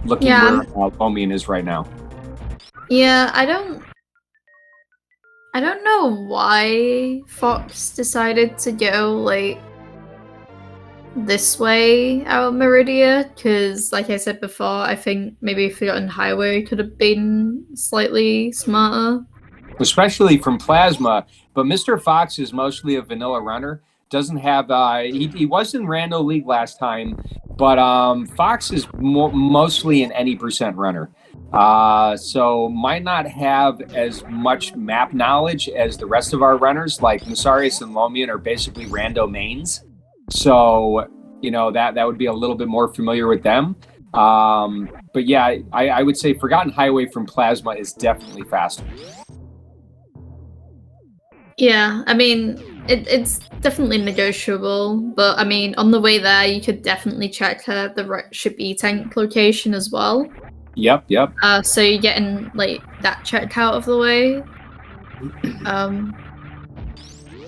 Looking where Lomian is right now. Yeah, I don't know why Fox decided to go like this way out of Meridia, because like I said before, I think maybe Forgotten Highway could have been slightly smarter. Especially from Plasma, but Mr. Fox is mostly a vanilla runner. Doesn't have, he was in Rando League last time, but Fox is mostly an any percent runner. So might not have as much map knowledge as the rest of our runners, like Nasarius and Lomian are basically Rando mains. So, you know, that would be a little bit more familiar with them. But yeah, I would say Forgotten Highway from Plasma is definitely faster. Yeah, I mean, it's definitely negotiable, but I mean, on the way there, you could definitely check the ship E-tank location as well. Yep. So you're getting, like, that check out of the way.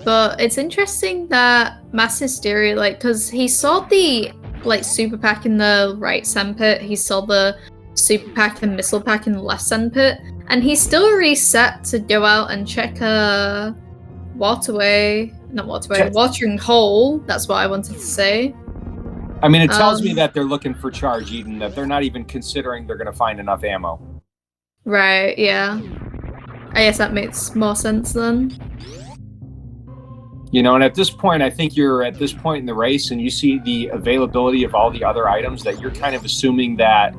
But it's interesting that Mass Hysteria, like, because he saw the, like, super pack in the right sand pit, he saw the super pack and missile pack in the left sand pit, and he still reset to go out and check watering hole. That's what I wanted to say. I mean, it tells me that they're looking for charge, Eden, that they're not even considering they're going to find enough ammo. Right, yeah. I guess that makes more sense then. You know, and at this point, I think you're at this point in the race and you see the availability of all the other items that you're kind of assuming that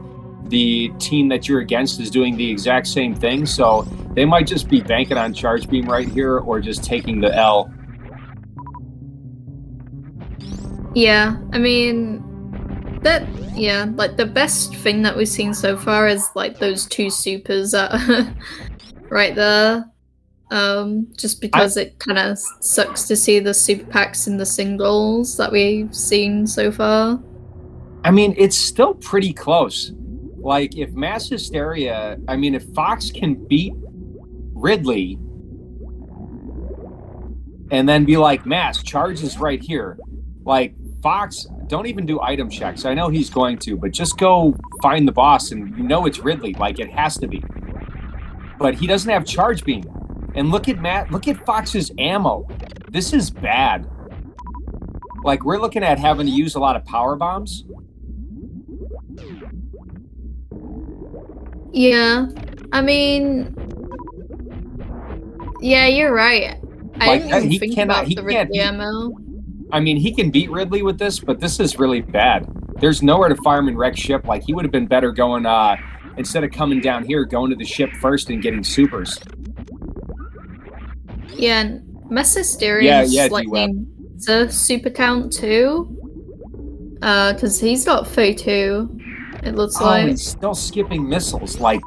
the team that you're against is doing the exact same thing. So they might just be banking on charge beam right here or just taking the L. Yeah, I mean, like the best thing that we've seen so far is like those 2 supers that right there. Just because it kind of sucks to see the super packs in the singles that we've seen so far. I mean, it's still pretty close. Like, if Mass Hysteria, I mean, if Fox can beat Ridley and then be like, Mass, charge is right here. Like, Fox, don't even do item checks. I know he's going to, but just go find the boss and you know it's Ridley. Like, it has to be. But he doesn't have charge beam. And look at Fox's ammo. This is bad. Like, we're looking at having to use a lot of power bombs. Yeah, I mean, yeah, you're right. I didn't even think about the Ridley ammo. I mean, he can beat Ridley with this, but this is really bad. There's nowhere to farm and wreck ship. Like, he would have been better going, instead of coming down here, going to the ship first and getting supers. Yeah, and Mass Hysteria is like the super count too. Because he's got 32, it looks like. He's still skipping missiles. Like,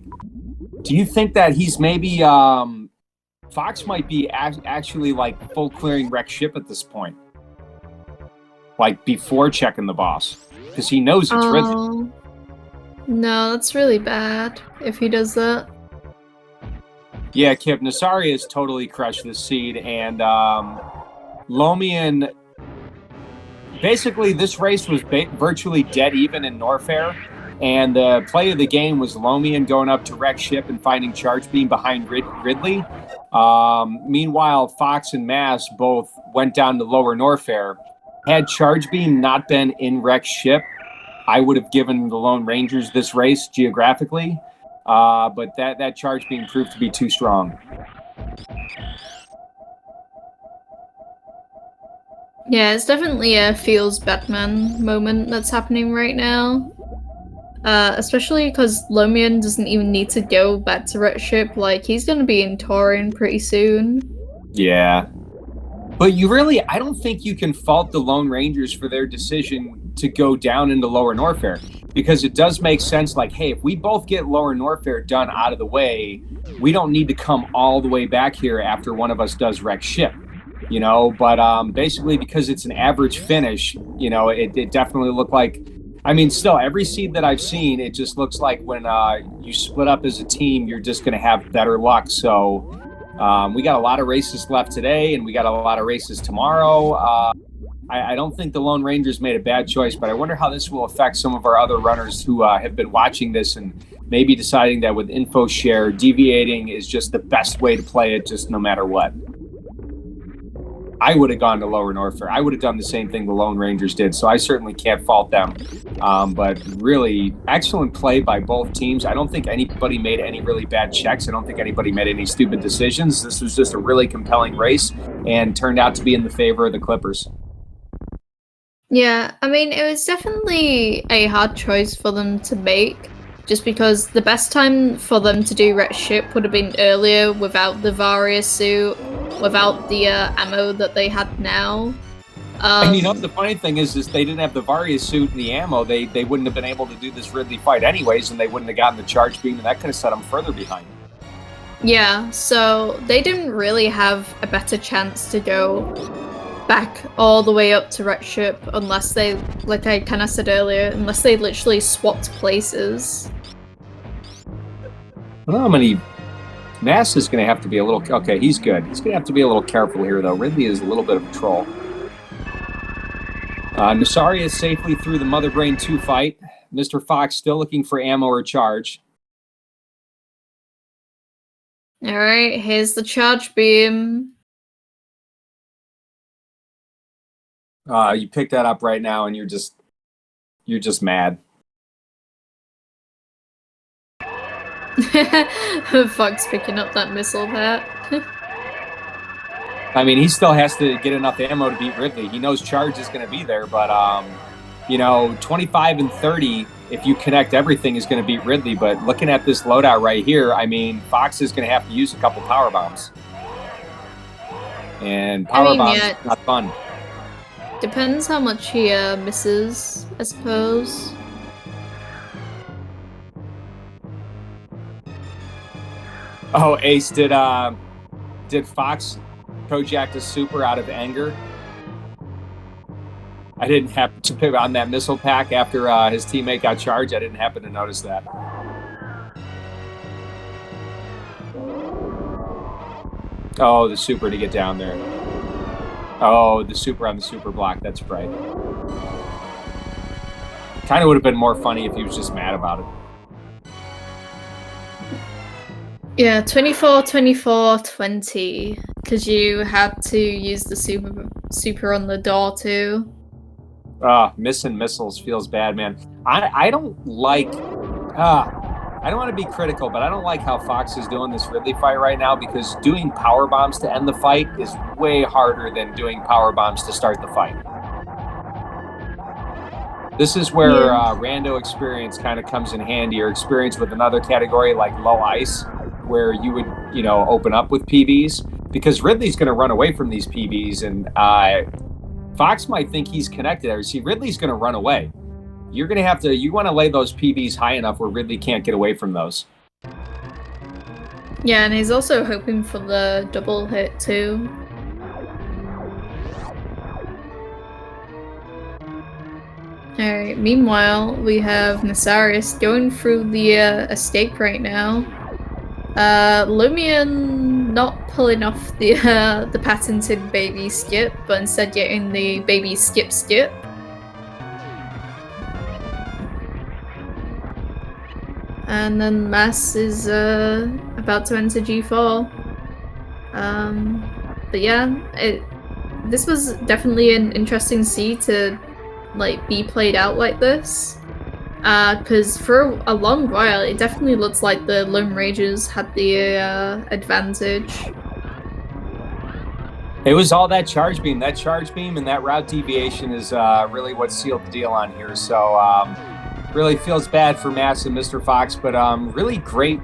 do you think that he's maybe, Fox might be actually like full clearing wreck ship at this point? Like, before checking the boss. Because he knows it's Ridley. No, that's really bad if he does that. Yeah, Kip, Nasaria has totally crushed this seed, and Lomian, basically this race was virtually dead even in Norfair, and the play of the game was Lomian going up to wreck ship and finding charge beam behind Ridley. Meanwhile, Fox and Mass both went down to lower Norfair. Had charge beam not been in wreck ship, I would have given the Lone Rangers this race geographically. But that charge beam proved to be too strong. Yeah, it's definitely a feels Batman moment that's happening right now. Especially because Lomian doesn't even need to go back to Red Ship. Like, he's gonna be in Taurin pretty soon. Yeah. But I don't think you can fault the Lone Rangers for their decision to go down into Lower Norfair, because it does make sense. Like, hey, if we both get Lower Norfair done out of the way, we don't need to come all the way back here after one of us does wreck ship, you know. But basically, because it's an average finish, you know, it definitely looked like, I mean, still, every seed that I've seen, it just looks like when you split up as a team, you're just going to have better luck. So we got a lot of races left today, and we got a lot of races tomorrow. I don't think the Lone Rangers made a bad choice, but I wonder how this will affect some of our other runners who have been watching this and maybe deciding that with info share, deviating is just the best way to play it, just no matter what. I would have gone to Lower Norfair. I would have done the same thing the Lone Rangers did, so I certainly can't fault them. But really, excellent play by both teams. I don't think anybody made any really bad checks. I don't think anybody made any stupid decisions. This was just a really compelling race and turned out to be in the favor of the Clippers. Yeah, I mean, it was definitely a hard choice for them to make, just because the best time for them to do Red Ship would have been earlier without the Varia suit, without the ammo that they had now. And you know, the funny thing is they didn't have the Varia suit and the ammo. They wouldn't have been able to do this Ridley fight anyways, and they wouldn't have gotten the charge beam, and that could have set them further behind. Yeah, so they didn't really have a better chance to go back all the way up to Red Ship unless they, like I kind of said earlier, unless they literally swapped places. I don't know how many. Mass is going to have to be a little... Okay, he's good. He's going to have to be a little careful here, though. Ridley is a little bit of a troll. Nasaria is safely through the Mother Brain 2 fight. Mr. Fox still looking for ammo or charge. Alright, here's the charge beam. You pick that up right now, and you're just mad. Fox picking up that missile pat. I mean, he still has to get enough ammo to beat Ridley. He knows charge is going to be there, but 25 and 30, if you connect everything, is going to beat Ridley. But looking at this loadout right here, I mean, Fox is going to have to use a couple power bombs, and power bombs is not fun. Depends how much he misses, I suppose. Oh, Ace, did Fox project a super out of anger? I didn't happen to pick on that missile pack after his teammate got charged. I didn't happen to notice that. Oh, the super to get down there. Oh, the super on the super block. That's right. Kind of would have been more funny if he was just mad about it. Yeah, 24, 24, 20. Because you had to use the super on the door too. Missing missiles feels bad, man. I don't like... I don't want to be critical, but I don't like how Fox is doing this Ridley fight right now, because doing power bombs to end the fight is way harder than doing power bombs to start the fight. This is where rando experience kind of comes in handy, or experience with another category like low ice, where you would, open up with PBs, because Ridley's going to run away from these PBs, and Fox might think he's connected there. See, Ridley's going to run away. You're going to have to, you want to lay those PBs high enough where Ridley can't get away from those. Yeah, and he's also hoping for the double hit too. Alright, meanwhile, we have Nasarius going through the escape right now. Lumion not pulling off the patented baby skip, but instead getting the baby skip. And then Mass is about to enter G4. But yeah, this was definitely an interesting scene to be played out like this. Because for a long while, it definitely looks like the Lone Rangers had the advantage. It was all that charge beam. That charge beam and that route deviation is really what sealed the deal on here. So really feels bad for Mass and Mr. Fox, but really great,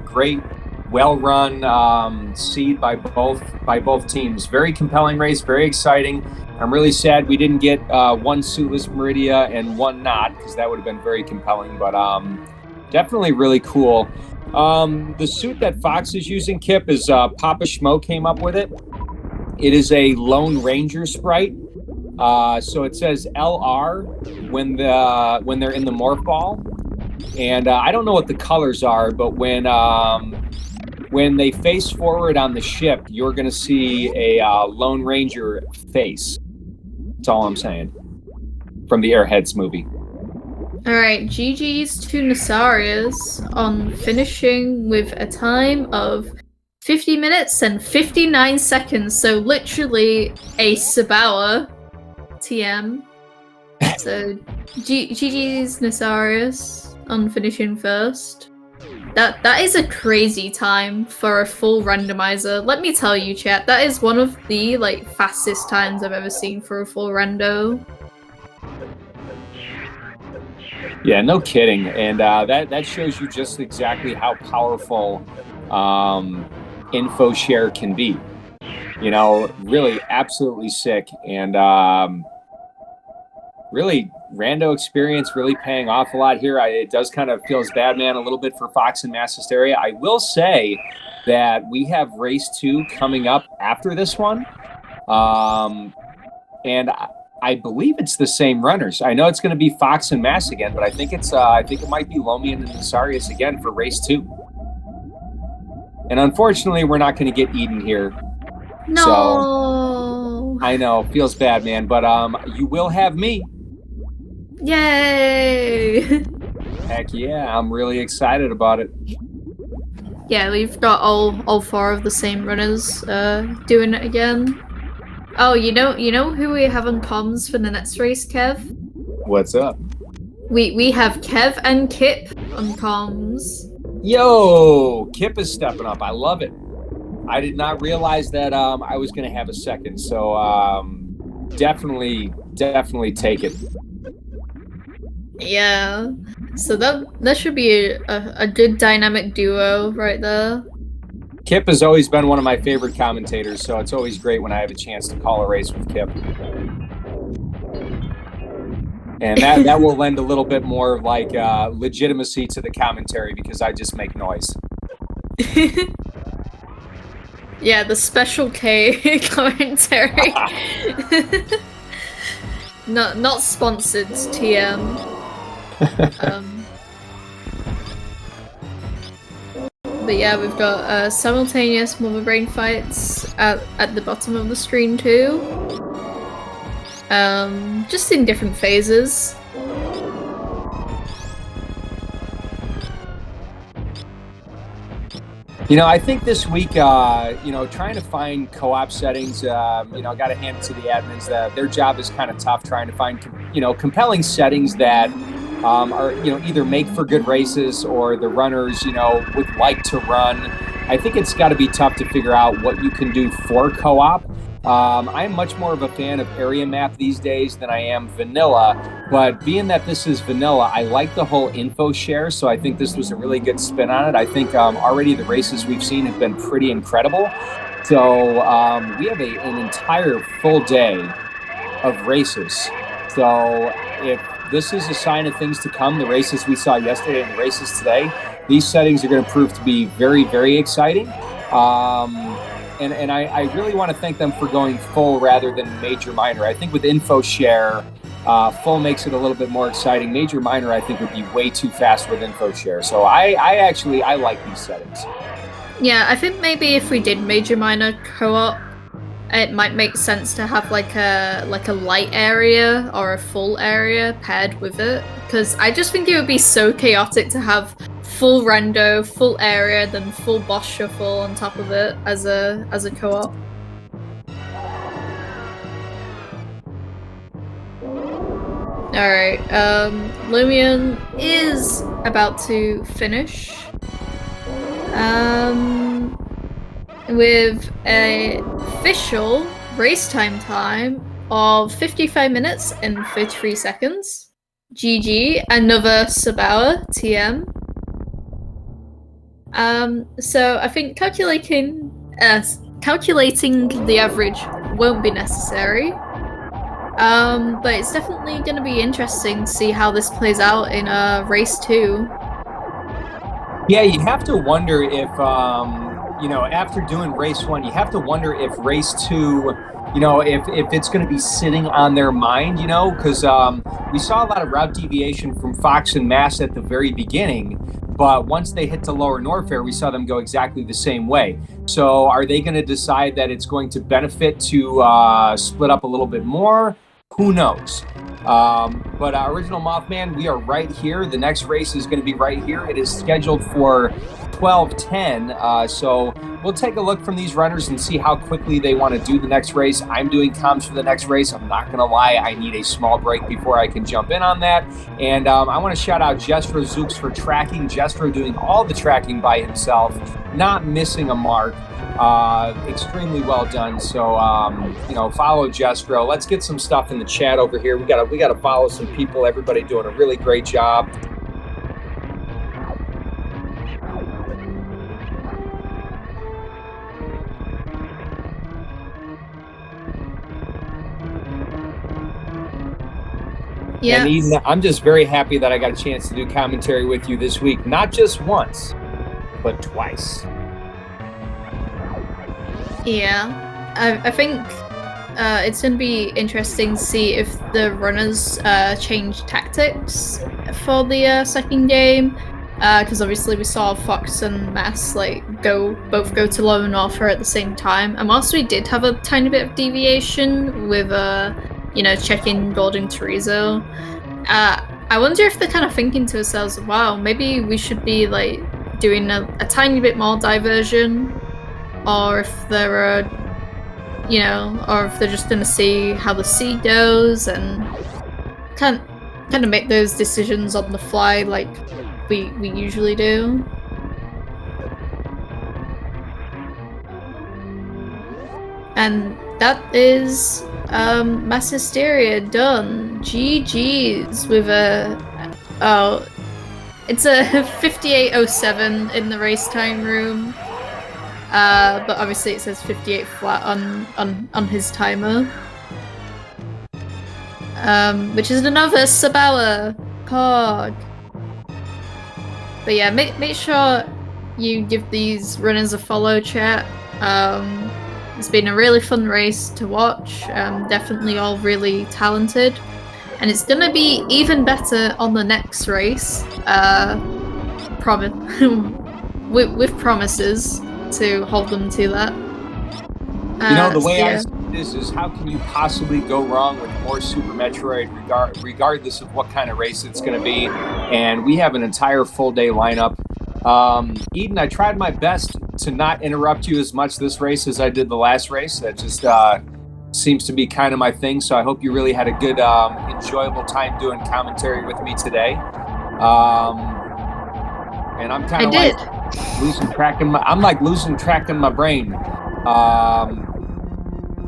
well-run seed by both teams. Very compelling race, very exciting. I'm really sad we didn't get one suitless Meridia and one not, because that would have been very compelling, but definitely really cool. The suit that Fox is using, Kip, is Papa Schmo came up with it. It is a Lone Ranger sprite. So it says LR when they're in the morph ball, and I don't know what the colors are, but when they face forward on the ship, you're going to see a Lone Ranger face. That's all I'm saying. From the Airheads movie. Alright, GG's to Nasarius on finishing with a time of 50 minutes and 59 seconds, so literally a Sabauer TM. So GG's Nasarius on finishing first. That is a crazy time for a full randomizer. Let me tell you, chat, that is one of the fastest times I've ever seen for a full rando. Yeah, no kidding. And that shows you just exactly how powerful info share can be. Really absolutely sick, and really rando experience really paying off a lot here. It does kind of feels bad, man, a little bit for Fox and Mass Hysteria. I will say that we have race 2 coming up after this one, and I believe it's the same runners. I know it's going to be Fox and Mass again, but I think it might be Lomian and Nasarius again for race 2. And unfortunately, we're not going to get Eden here. No. So, I know, feels bad, man, but you will have me. Yay! Heck yeah, I'm really excited about it. Yeah, we've got all 4 of the same runners doing it again. Oh, you know who we have on comms for the next race, Kev? What's up? We have Kev and Kip on comms. Yo, Kip is stepping up. I love it. I did not realize that I was going to have a second, so definitely take it. Yeah. So that should be a good dynamic duo right there. Kip has always been one of my favorite commentators, so it's always great when I have a chance to call a race with Kip. And that will lend a little bit more like legitimacy to the commentary because I just make noise. Yeah, the special K commentary. Not sponsored, TM. But yeah, we've got simultaneous mother brain fights at the bottom of the screen too. Just in different phases. You know, I think this week, trying to find co-op settings, got to hand it to the admins that their job is kind of tough trying to find, compelling settings that are, either make for good races or the runners, would like to run. I think it's got to be tough to figure out what you can do for co-op. I'm much more of a fan of area map these days than I am vanilla, but being that this is vanilla, I like the whole info share, so I think this was a really good spin on it. I think already the races we've seen have been pretty incredible. So we have an entire full day of races. So if this is a sign of things to come, the races we saw yesterday and the races today, these settings are going to prove to be very, very exciting. And I really want to thank them for going full rather than major minor. I think with info share, full makes it a little bit more exciting. Major minor, I think, would be way too fast with info share. So I like these settings. Yeah, I think maybe if we did major minor co-op, it might make sense to have like a light area or a full area paired with it, because I just think it would be so chaotic to have full rando, full area, then full boss shuffle on top of it as a co-op. Alright, Lumion is about to finish. With an official race time of 55 minutes and 33 seconds. GG, another Sabauer TM. So I think calculating the average won't be necessary. But it's definitely going to be interesting to see how this plays out in race 2. Yeah, you have to wonder if, after doing race 1, you have to wonder if race 2, if it's going to be sitting on their mind, because we saw a lot of route deviation from Fox and Mass at the very beginning. But once they hit to Lower Norfair, we saw them go exactly the same way. So are they going to decide that it's going to benefit to split up a little bit more? Who knows? But Original Mothman, we are right here. The next race is going to be right here. It is scheduled for 12:10. So we'll take a look from these runners and see how quickly they want to do the next race. I'm doing comms for the next race. I'm not going to lie. I need a small break before I can jump in on that. And I want to shout out Jestro Zooks for tracking. Jestro doing all the tracking by himself, not missing a mark. Extremely well done. So, follow Jestro. Let's get some stuff in the chat over here. We gotta follow some people. Everybody doing a really great job. Yeah. And Eden, I'm just very happy that I got a chance to do commentary with you this week. Not just once, but twice. Yeah, I think it's going to be interesting to see if the runners change tactics for the second game, because obviously we saw Fox and Mass both go to Lower Norfair at the same time, and whilst we did have a tiny bit of deviation with checking Golden Chorizo, I wonder if they're kind of thinking to ourselves, wow, maybe we should be doing a tiny bit more diversion. Or if they're you know, or if they're just gonna see how the sea goes and kind of make those decisions on the fly like we usually do. And that is Mass Hysteria done. GG's with a it's a 58:07 in the race time room. But obviously it says 58 flat on his timer. Which is another Sabala Pog. But yeah, make sure you give these runners a follow, chat. It's been a really fun race to watch. Definitely all really talented. And it's gonna be even better on the next race. With promises to hold them to that. You know, the way I see this is, how can you possibly go wrong with more Super Metroid, regardless of what kind of race it's going to be? And we have an entire full day lineup. Eden, I tried my best to not interrupt you as much this race as I did the last race. That just seems to be kind of my thing. So I hope you really had a good, enjoyable time doing commentary with me today. And I'm kind of like losing track in my brain.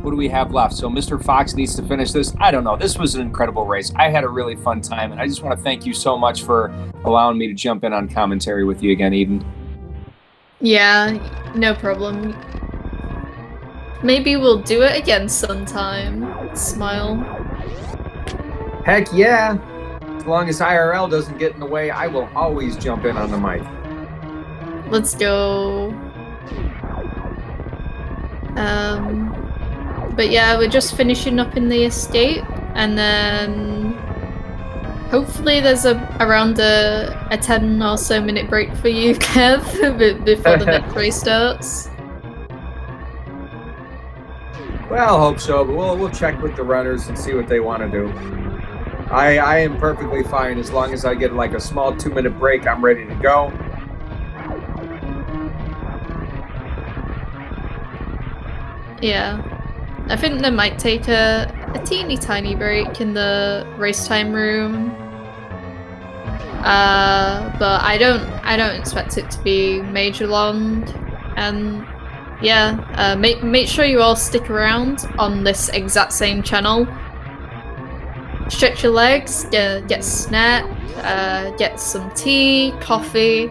What do we have left? So Mr. Fox needs to finish this. I don't know. This was an incredible race. I had a really fun time, and I just want to thank you so much for allowing me to jump in on commentary with you again, Eden. Yeah, no problem. Maybe we'll do it again sometime. Smile. Heck yeah. As long as IRL doesn't get in the way, I will always jump in on the mic. Let's go. But yeah, we're just finishing up in the escape, and then hopefully there's around a 10 or so minute break for you, Kev, before the next race starts. Well, I hope so, but we'll check with the runners and see what they want to do. I am perfectly fine as long as I get like a small 2-minute break. I'm ready to go. Yeah. I think they might take a teeny tiny break in the race time room. But I don't expect it to be major long. And yeah, make sure you all stick around on this exact same channel. Stretch your legs, get a snack, get some tea, coffee,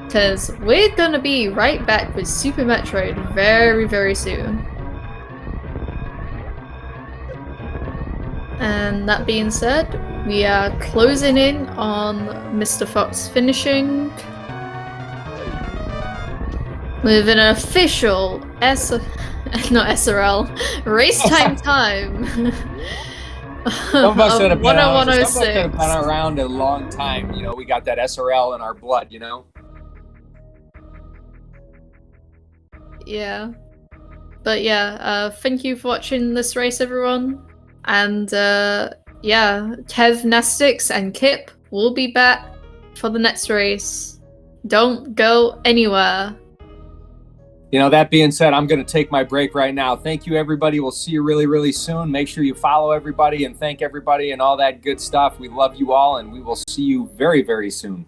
because we're gonna be right back with Super Metroid very, very soon. And that being said, we are closing in on Mr. Fox finishing with an official SRL race time. Some of us have been 101.06. around a long time. You know, we got that SRL in our blood, you know? Yeah. But yeah, thank you for watching this race, everyone. And yeah, Kev, Nastix, and Kip will be back for the next race. Don't go anywhere. You know, that being said, I'm going to take my break right now. Thank you, everybody. We'll see you really, really soon. Make sure you follow everybody and thank everybody and all that good stuff. We love you all, and we will see you very, very soon.